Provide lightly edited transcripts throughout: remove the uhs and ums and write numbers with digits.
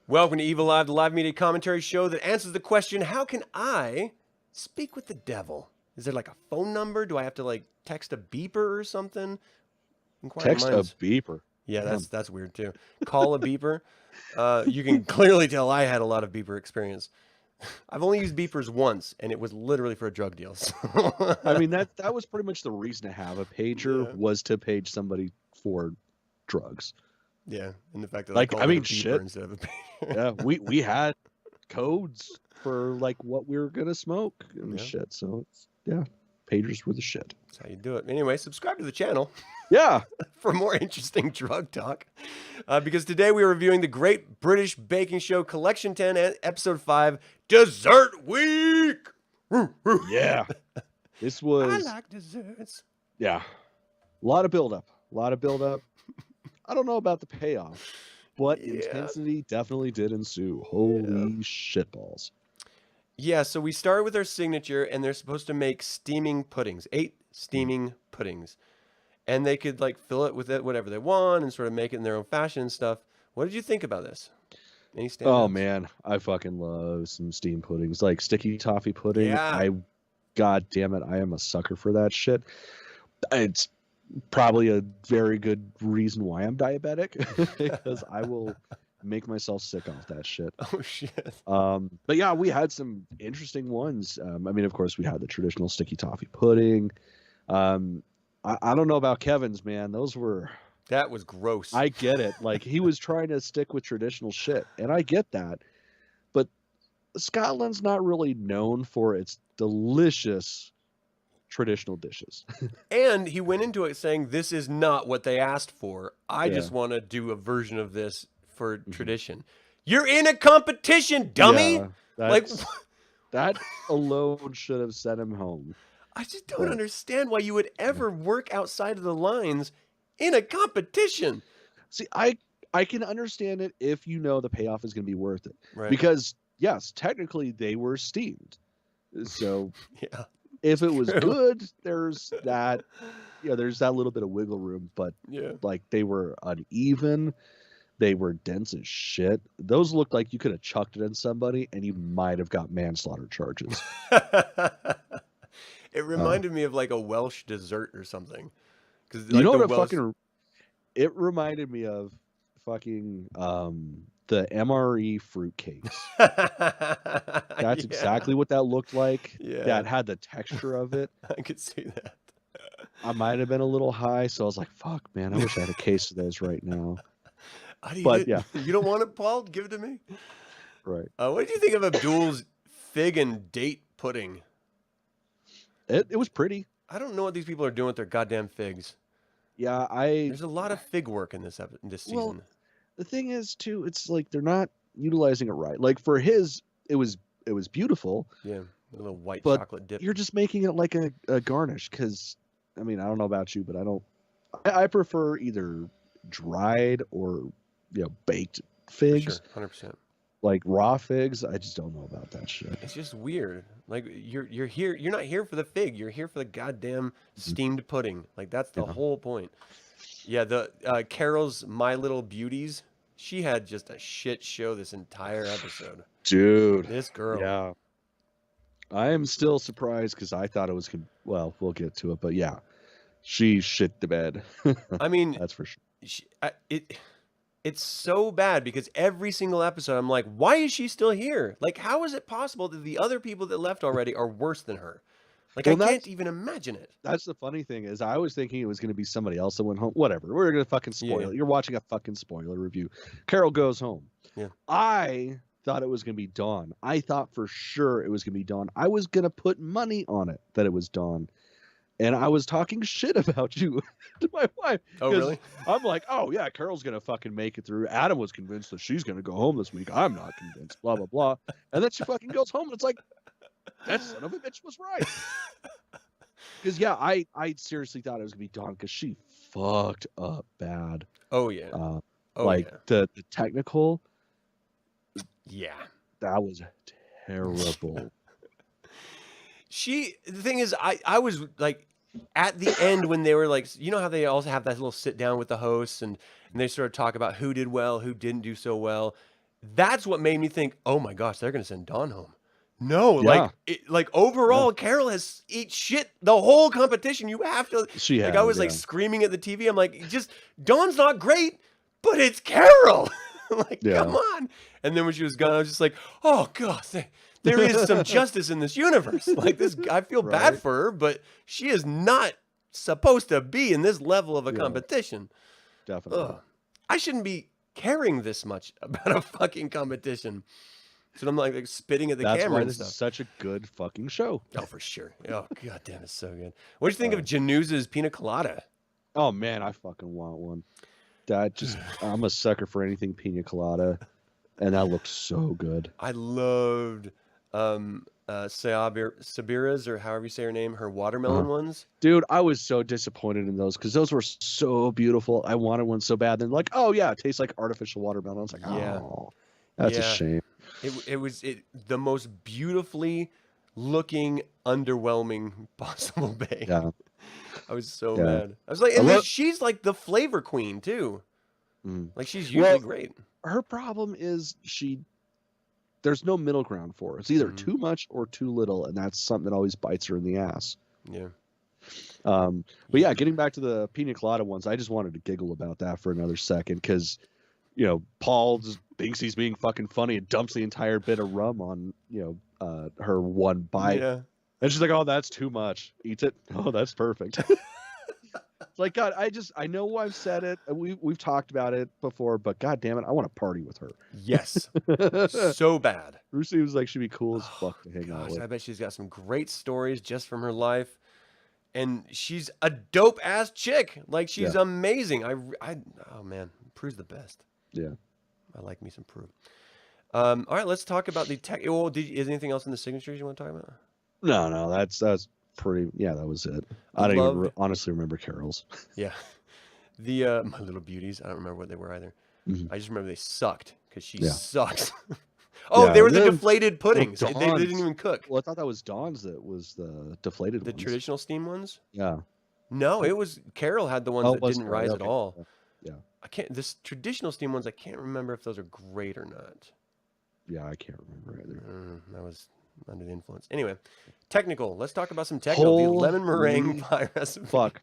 Welcome to Evilive, the live media commentary show that answers the question, how can I speak with the devil? Is there like a phone number? Do I have to like text a beeper or something? Inquiring Text minds. a beeper. Yeah, Damn. that's weird too. Call a beeper. You can clearly tell I had a lot of beeper experience. I've only used beepers once, and it was literally for a drug deal. So. I mean, that was pretty much the reason to have a pager was to page somebody for drugs. Yeah, and the fact that Like, I called it a beeper instead of a beeper. Yeah, we had codes for like what we were gonna smoke and shit. So yeah, pagers were the shit. That's how you do it. Anyway, subscribe to the channel. Yeah. For more interesting drug talk. Because today we are reviewing the Great British Baking Show Collection 10 and Episode 5, Dessert Week! Yeah. This was... I like desserts. Yeah. A lot of buildup. I don't know about the payoff, but intensity definitely did ensue. Holy shitballs. Yeah, so we started with our signature, and they're supposed to make steaming puddings. 8 steaming puddings. And they could like fill it with whatever they want and sort of make it in their own fashion and stuff. What did you think about this? Any standouts? Oh man, I fucking love some steam puddings, like sticky toffee pudding. Yeah. God damn it, I am a sucker for that shit. It's probably a very good reason why I'm diabetic because I will make myself sick off that shit. Oh shit. But yeah, we had some interesting ones. I mean, of course, we had the traditional sticky toffee pudding. I don't know about Kevin's, man. That was gross. I get it. Like, he was trying to stick with traditional shit, and I get that. But Scotland's not really known for its delicious traditional dishes. And he went into it saying, this is not what they asked for. I just want to do a version of this for tradition. You're in a competition, dummy! Yeah, that alone should have sent him home. I just don't understand why you would ever work outside of the lines in a competition. See, I can understand it if you know the payoff is going to be worth it. Right. Because, yes, technically they were steamed. So yeah, if it was good, there's that little bit of wiggle room. But like, they were uneven. They were dense as shit. Those looked like you could have chucked it in somebody and you might have got manslaughter charges. It reminded me of like a Welsh dessert or something. Because like, you know what it reminded me of fucking the MRE fruitcakes. That's exactly what that looked like. Yeah. That had the texture of it. I could see that. I might have been a little high, so I was like, fuck, man, I wish I had a case of those right now. Yeah. You don't want it, Paul? Give it to me. Right. What did you think of Abdul's fig and date pudding? It was pretty. I don't know what these people are doing with their goddamn figs. Yeah, there's a lot of fig work in this season. Well, the thing is too, it's like they're not utilizing it right. Like for his, it was beautiful. Yeah, a little white chocolate dip. You're just making it like a garnish because, I mean, I don't know about you, but I prefer either dried or baked figs. For sure, 100%. Like raw figs, I just don't know about that shit. It's just weird. Like you're here. You're not here for the fig. You're here for the goddamn steamed pudding. Like that's the whole point. Yeah, the Carol's My Little Beauties. She had just a shit show this entire episode. Dude, this girl. Yeah, I am still surprised because I thought it was. Well, we'll get to it, but yeah, she shit the bed. I mean, that's for sure. It's so bad because every single episode I'm like, why is she still here? Like, how is it possible that the other people that left already are worse than her? Like, I can't even imagine it. That's the funny thing is I was thinking it was going to be somebody else that went home. Whatever. We're going to fucking spoil it. You're watching a fucking spoiler review. Carol goes home. Yeah. I thought it was going to be Dawn. I thought for sure it was going to be Dawn. I was going to put money on it that it was Dawn. And I was talking shit about you to my wife. Oh, really? I'm like, oh, yeah, Carol's going to fucking make it through. Adam was convinced that she's going to go home this week. I'm not convinced, blah, blah, blah. And then she fucking goes home, and it's like, that son of a bitch was right. Because, yeah, I seriously thought it was going to be Dawn because she fucked up bad. Oh, yeah. The technical. Yeah. That was terrible. The thing is, I was like, at the end when they were like, you know how they also have that little sit down with the hosts and they sort of talk about who did well, who didn't do so well. that's what made me think, oh my gosh, they're gonna send Dawn home. No, Yeah. like overall, Carol has eat shit the whole competition. You have to, She like, has, I was like yeah. screaming at the TV. I'm like, just Dawn's not great, but it's Carol. Like, Yeah. come on. And then when she was gone, I was just like, oh god, there is some justice in this universe. Like this, I feel bad Right. for her, but she is not supposed to be in this level of a Yeah. competition. Definitely. Ugh. I shouldn't be caring this much about a fucking competition. So I'm like spitting at the That's camera why and this stuff. is such a good fucking show. Oh, for sure. Oh, god damn, it's so good. What do you think of Januza's pina colada? Oh man, I fucking want one. I'm a sucker for anything pina colada, and that looks so good. I loved Sabira's, or however you say her name, her watermelon ones. Dude, I was so disappointed in those because those were so beautiful. I wanted one so bad. Then like, oh yeah, it tastes like artificial watermelon. I was like, Yeah. oh, that's a Yeah. shame. It was the most beautifully looking, underwhelming possible bag. Yeah. I was so Yeah. mad. I was like, and then she's like the flavor queen too. Like she's usually great. Her problem is there's no middle ground for her. It's either too much or too little, and that's something that always bites her in the ass. Yeah. But yeah, getting back to the pina colada ones, I just wanted to giggle about that for another second because, you know, Paul just thinks he's being fucking funny and dumps the entire bit of rum on, you know, her one bite. Yeah. And she's like, oh, that's too much. Eats it. Oh, that's perfect. It's like, God, I know I've said it. We've talked about it before, but God damn it, I want to party with her. Yes. So bad. Bruce seems like she'd be cool as fuck to hang out with. I bet she's got some great stories just from her life. And she's a dope ass chick. Like she's amazing. Oh man, Prue's the best. Yeah. I like me some Prue. All right, let's talk about the tech. Oh, is anything else in the signatures you want to talk about? No, that's pretty. Yeah, that was it. I don't even honestly remember Carol's. Yeah, the My Little Beauties. I don't remember what they were either. I just remember they sucked because she sucks. Oh, they were the deflated puddings. They didn't even cook. Well, I thought that was Dawn's that was the deflated ones. The traditional steam ones? Yeah. No, it was Carol had the ones that didn't rise at all. Yeah. This traditional steam ones, I can't remember if those are great or not. Yeah, I can't remember either. That was under the influence. Anyway, technical. Let's talk about some technical. The lemon meringue pie recipe. Fuck.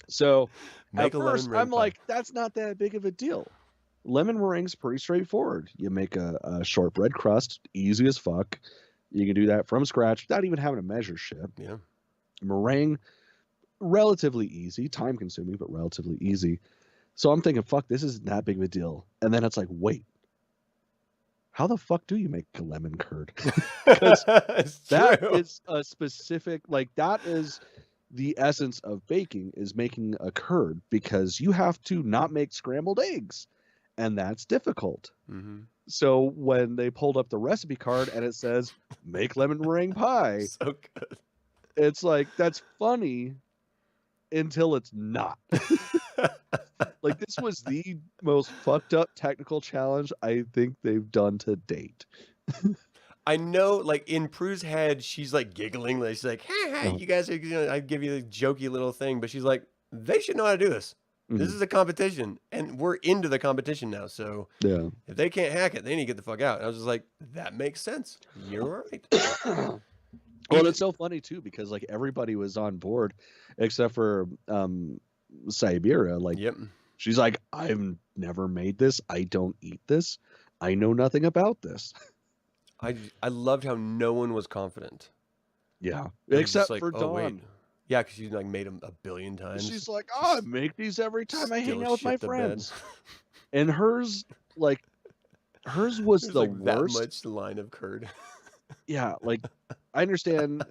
So at first, I'm like, that's not that big of a deal. Lemon meringue's pretty straightforward. You make a shortbread crust, easy as fuck. You can do that from scratch without even having to measure shit. Yeah. Meringue, relatively easy, time consuming, but relatively easy. So I'm thinking, fuck, this isn't that big of a deal. And then it's like, wait, how the fuck do you make a lemon curd? Because that is a specific, like that is the essence of baking, is making a curd, because you have to not make scrambled eggs. And that's difficult. So when they pulled up the recipe card and it says, make lemon meringue pie. So good. It's like, that's funny until it's not. Like, this was the most fucked up technical challenge I think they've done to date. I know, like, in Prue's head, she's like giggling. Like, she's like, hey, you guys are, I give you a jokey little thing. But she's like, they should know how to do this. This is a competition, and we're into the competition now. So if they can't hack it, they need to get the fuck out. And I was just like, that makes sense. You're right. Well, it's so funny too, because like everybody was on board except for Siberia. Like, she's like, I've never made this. I don't eat this. I know nothing about this. I loved how no one was confident. Yeah, except for Dawn. Wait. Yeah, because she's like made them a billion times. She's like, oh, I make these every time I hang out with my friends. And hers was the like worst. That much line of curd. Yeah, like I understand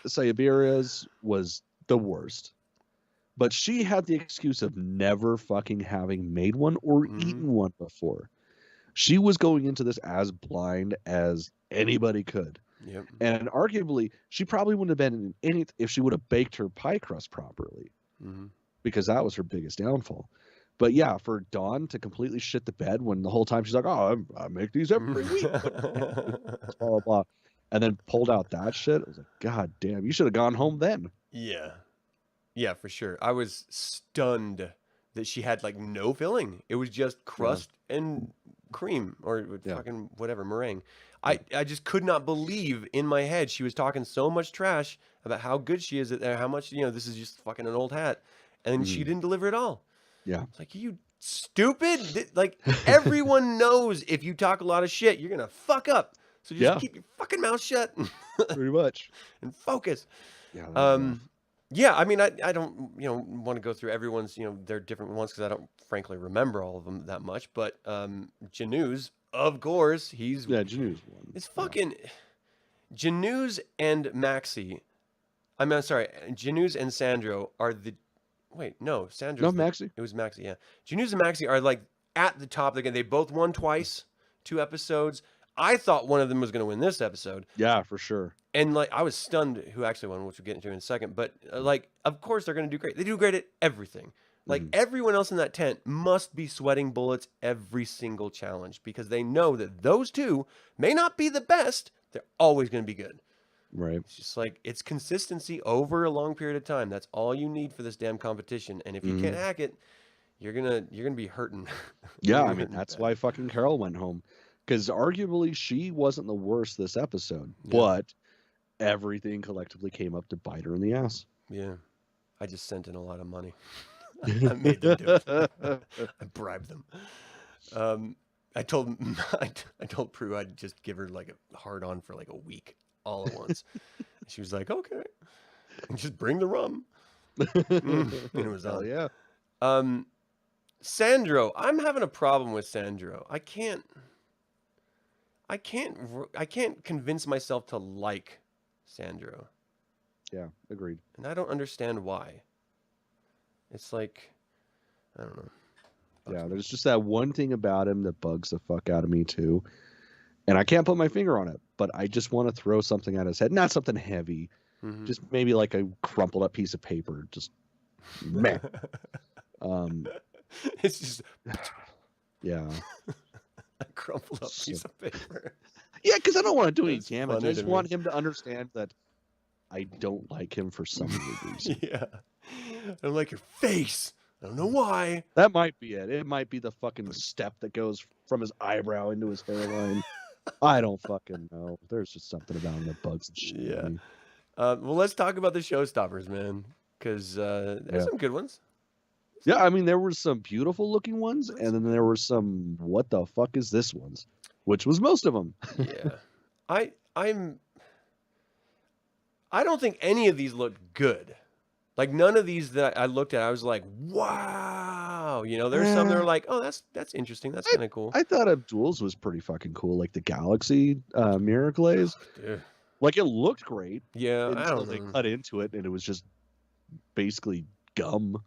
Siberia's was the worst. But she had the excuse of never fucking having made one or eaten one before. She was going into this as blind as anybody could. Yep. And arguably, she probably wouldn't have been in any if she would have baked her pie crust properly, because that was her biggest downfall. But yeah, for Dawn to completely shit the bed when the whole time she's like, "Oh, I make these every week," blah blah blah, and then pulled out that shit. I was like, "God damn, you should have gone home then." Yeah, for sure. I was stunned that she had like no filling. It was just crust and cream or with Yeah. fucking whatever meringue. I just could not believe in my head she was talking so much trash about how good she is at there, how much this is just fucking an old hat, and then she didn't deliver at all. Yeah. It's like, you stupid. Like, everyone knows if you talk a lot of shit, you're gonna fuck up. So just keep your fucking mouth shut Pretty much. and focus. Yeah. That was rough. Yeah, I mean, I don't, want to go through everyone's, their different ones because I don't, frankly, remember all of them that much. But Janusz, of course, Janusz won. It's fucking Janusz and Maxi. I'm sorry, Janusz and Sandro are the. Wait, no, Sandro. No, Maxi. It was Maxi, yeah. Janusz and Maxi are like at the top again. They both won twice, 2 episodes. I thought one of them was going to win this episode. Yeah, for sure. And like, I was stunned who actually won, which we'll get into in a second. But like, of course they're going to do great. They do great at everything. Like, everyone else in that tent must be sweating bullets every single challenge because they know that those two may not be the best. They're always going to be good. Right. It's just like, it's consistency over a long period of time. That's all you need for this damn competition. And if you can't hack it, you're gonna be hurting. Yeah, I mean, that's why fucking Carol went home. Because arguably she wasn't the worst this episode, but everything collectively came up to bite her in the ass. Yeah. I just sent in a lot of money. I made them do it. I bribed them. I told Prue I'd just give her like a hard on for like a week all at once. She was like, okay. And just bring the rum. And it was Hell on. yeah. Sandro, I'm having a problem with Sandro. I can't convince myself to like Sandro. Yeah, agreed. And I don't understand why. It's like, I don't know. Yeah, there's just that one thing about him that bugs the fuck out of me too. And I can't put my finger on it, but I just want to throw something at his head. Not something heavy. Just maybe like a crumpled up piece of paper. Just meh. It's just yeah. a crumpled up piece of paper. Yeah, because I don't want to do any That's damage. I funny just to want me. him to understand that I don't like him for some weird reason. Yeah. I don't like your face. I don't know why. That might be it. It might be the fucking step that goes from his eyebrow into his hairline. I don't fucking know. There's just something about him that bugs the shit out of me. Well, let's talk about the showstoppers, man. Because there's some good ones. Yeah, I mean, there were some beautiful looking ones, and then there were some what the fuck is this ones, which was most of them. Yeah. I don't think any of these looked good. Like, none of these that I looked at, I was like, wow. There's some that are like, oh, that's interesting. That's kind of cool. I thought Abdul's was pretty fucking cool, like the Galaxy mirror glaze. Dude. Like, it looked great. Yeah, I until don't they know. cut into it, and it was just basically gum.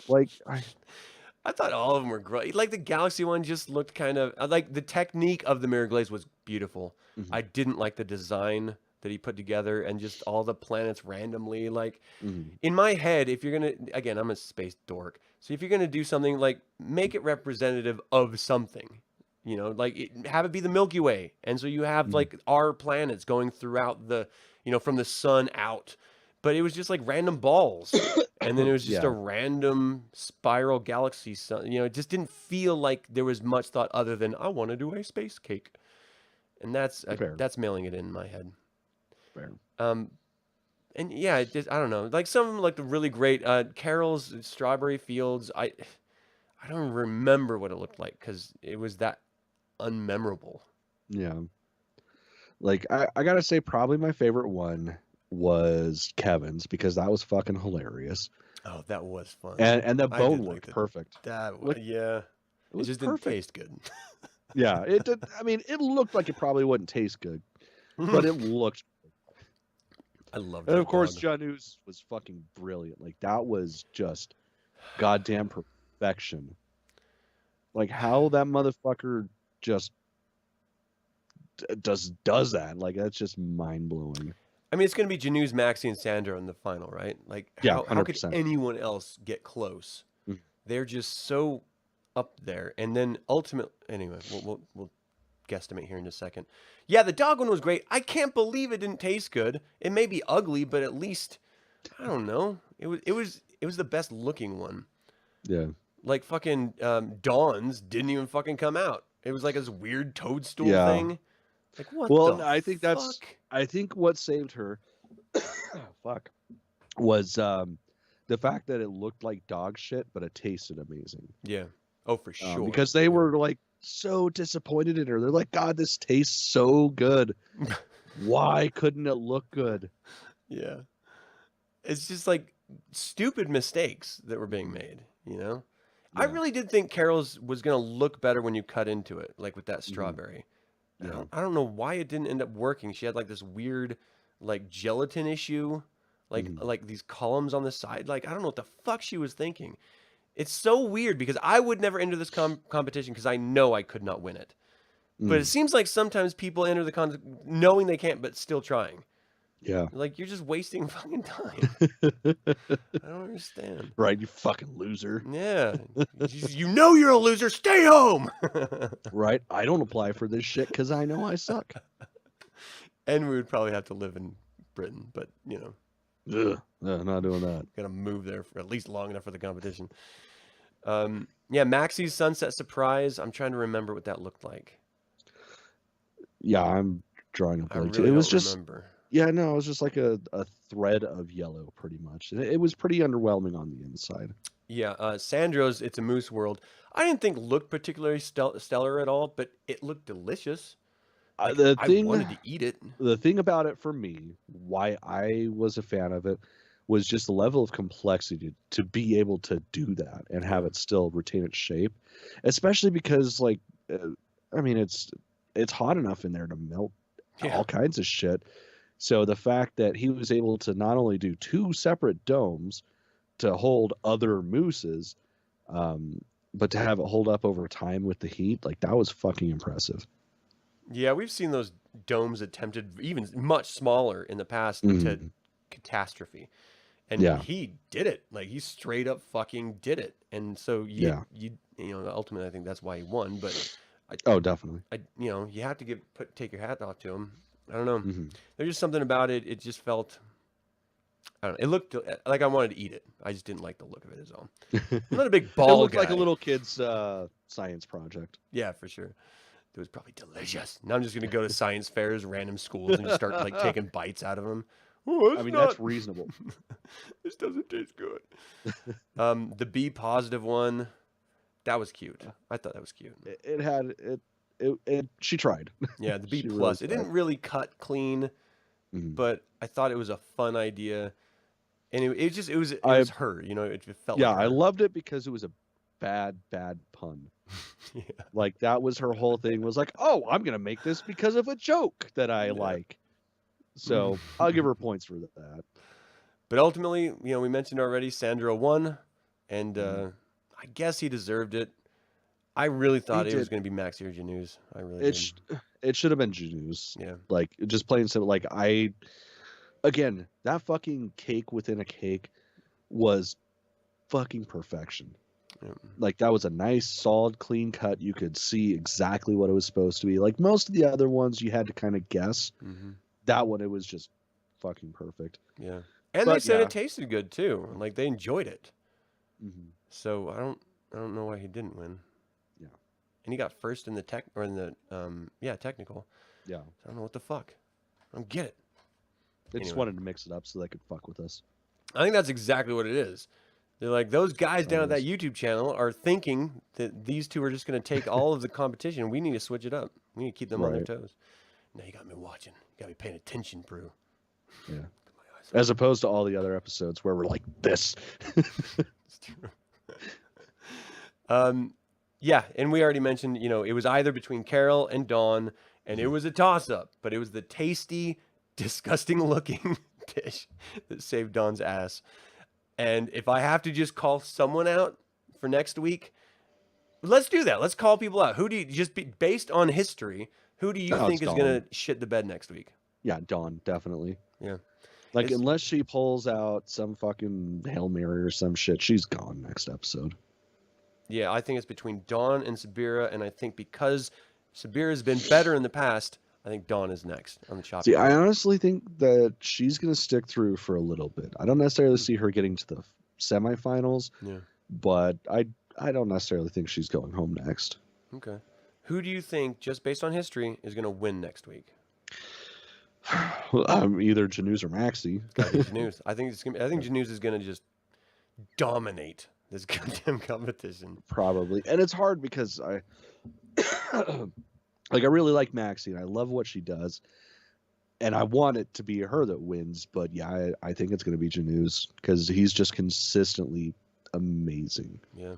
Like, I thought all of them were great. Like, the Galaxy one just looked kind of like, the technique of the mirror glaze was beautiful. I didn't like the design that he put together and just all the planets randomly. Like, in my head, if you're gonna, again, I'm a space dork, so if you're gonna do something, like, make it representative of something. Like, have it be the Milky Way, and so you have like our planets going throughout the, from the sun out. But it was just like random balls, and then it was just a random spiral galaxy sun. It just didn't feel like there was much thought other than, I want to do a space cake, and that's mailing it in my head. fair. And yeah, I don't know. Like, some of them looked really great. Carol's strawberry fields. I don't remember what it looked like because it was that unmemorable. Yeah. Like, I gotta say, probably my favorite one was Kevin's, because that was fucking hilarious. Oh, that was fun. And the I bone did like worked that. perfect. That was, Look, yeah. It just didn't taste good. Yeah, it did. I mean, it looked like it probably wouldn't taste good, but it looked. I loved And that of course, dog. Janusz was fucking brilliant. Like, that was just goddamn perfection. Like, how that motherfucker just does that. Like, that's just mind blowing. I mean, it's going to be Janusz, Maxi, and Sandro in the final, right? Like, Yeah, how could 100%. anyone else get close? They're just so up there. And then ultimately, anyway, we'll guesstimate here in a second. Yeah, the dog one was great. I can't believe it didn't taste good. It may be ugly, but at least, I don't know. It was the best looking one. Yeah. Like fucking Dawn's didn't even fucking come out. It was like this weird toadstool Yeah. thing. Like what Well, the I think that's. fuck? I think what saved her. Fuck. Was the fact that it looked like dog shit, but it tasted amazing. Yeah. Oh, for sure. Because they Yeah. were like so disappointed in her. They're like, God, this tastes so good. Why couldn't it look good? Yeah. It's just like stupid mistakes that were being made, you know? I Yeah. really did think Carol's was going to look better when you cut into it, like with that strawberry. Yeah. I don't know why it didn't end up working. She had like this weird like gelatin issue, like these columns on the side. Like I don't know what the fuck she was thinking. It's so weird because I would never enter this competition because I know I could not win it. But it seems like sometimes people enter the knowing they can't, but still trying. Yeah. Like you're just wasting fucking time. I don't understand. Right, you fucking loser. Yeah, you know you're a loser. Stay home. Right, I don't apply for this shit because I know I suck. And we would probably have to live in Britain, but you know, Ugh, no, not doing that. gotta move there for at least long enough for the competition. Yeah, Maxie's Sunset Surprise. I'm trying to remember what that looked like. Yeah, I'm drawing a I blank. really It was don't just remember. yeah, no, it was just like a thread of yellow, pretty much. It was pretty underwhelming on the inside. Yeah, Sandro's It's a Moose World. I didn't think looked particularly stellar at all, but it looked delicious. Like, I wanted to eat it. The thing about it for me, why I was a fan of it, was just the level of complexity to be able to do that and have it still retain its shape, especially because like, I mean, it's hot enough in there to melt all kinds of shit. So the fact that he was able to not only do 2 separate domes to hold other mooses, but to have it hold up over time with the heat, like that was fucking impressive. Yeah, we've seen those domes attempted even much smaller in the past to catastrophe. And he did it. Like he straight up fucking did it. And so you know, ultimately I think that's why he won, but definitely. You have to take your hat off to him. I don't know. There's just something about it. It just felt, I don't know. It looked like I wanted to eat it. I just didn't like the look of it as well. I'm not a big ball guy. It looked like a little kid's science project. Yeah, for sure. It was probably delicious. Now I'm just going to go to science fairs, random schools, and just start like taking bites out of them. Oh, I mean, that's reasonable. This doesn't taste good. The B positive one, that was cute. I thought that was cute. She tried. Yeah, the B plus. Really, it didn't really cut clean, but I thought it was a fun idea, and it was her. You know, it felt. Yeah, like her. I loved it because it was a bad pun. Yeah. Like that was her whole thing. Was like, oh, I'm gonna make this because of a joke that I like. So I'll give her points for that. But ultimately, you know, we mentioned already, Sandro won, and I guess he deserved it. I really thought it was going to be Maxie or Janeuse. I really did. It should have been Janeuse. Yeah. Like, just plain simple. Like, again, that fucking cake within a cake was fucking perfection. Yeah. Like, that was a nice, solid, clean cut. You could see exactly what it was supposed to be. Like, most of the other ones, you had to kind of guess. That one, it was just fucking perfect. Yeah. And they said it tasted good, too. Like, they enjoyed it. So, I don't know why he didn't win. And he got first in the technical. Yeah. I don't know what the fuck. I don't get it. They just wanted to mix it up so they could fuck with us. I think that's exactly what it is. They're like, those guys down at that YouTube channel are thinking that these two are just going to take all of the competition. We need to switch it up. We need to keep them on their toes. Now you got me watching. You got me paying attention, Prue. Yeah. As opposed to all the other episodes where we're like this. It's true. Yeah, and we already mentioned, you know, it was either between Carol and Dawn, and it was a toss-up, but it was the tasty, disgusting-looking dish that saved Dawn's ass. And if I have to just call someone out for next week, let's do that. Let's call people out. Who do you, based on history, who do you think is going to shit the bed next week? Yeah, Dawn, definitely. Yeah. Like, unless she pulls out some fucking Hail Mary or some shit, she's gone next episode. Yeah, I think it's between Dawn and Sabira, and I think because Sabira's been better in the past, I think Dawn is next on the chopping. See, I honestly think that she's going to stick through for a little bit. I don't necessarily see her getting to the semifinals, but I I don't necessarily think she's going home next. Okay. Who do you think, just based on history, is going to win next week? Either Janus or Maxie. Gotta be Janus. I think Janus is going to just dominate this goddamn competition. Probably. And it's hard because I really like Maxie and I love what she does. And I want it to be her that wins, but yeah, I think it's going to be Janus because he's just consistently amazing. Yeah.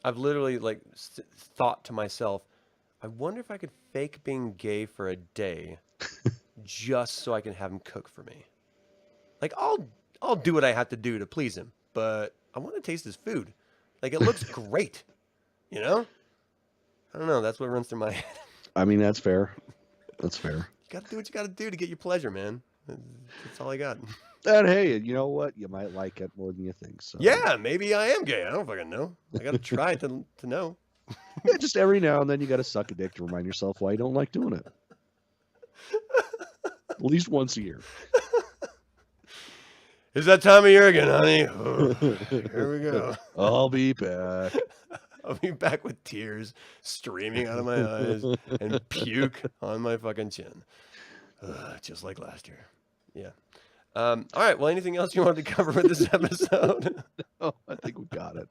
I've literally thought to myself, I wonder if I could fake being gay for a day just so I can have him cook for me. Like I'll do what I have to do to please him, but I want to taste his food. Like it looks great, you know? I don't know. That's what runs through my head. I mean, that's fair. That's fair. You got to do what you got to do to get your pleasure, man. That's all I got. And hey, you know what? You might like it more than you think. So Yeah, maybe I am gay. I don't fucking know. I got to try to know. yeah, just every now and then you got to suck a dick to remind yourself why you don't like doing it. At least once a year. It's that time of year again, honey. Oh, here we go. I'll be back. I'll be back with tears streaming out of my eyes and puke on my fucking chin. Just like last year. Yeah. All right. Well, anything else you wanted to cover with this episode? Oh, I think we got it.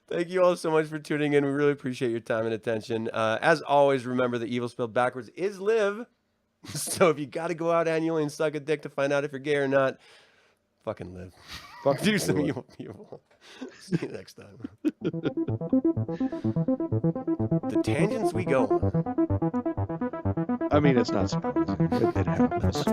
Thank you all so much for tuning in. We really appreciate your time and attention. As always, remember the evil spelled backwards is live. So if you got to go out annually and suck a dick to find out if you're gay or not, fucking live. Do some evil people. See you next time. The tangents we go on. I mean, it's not surprising. It happens.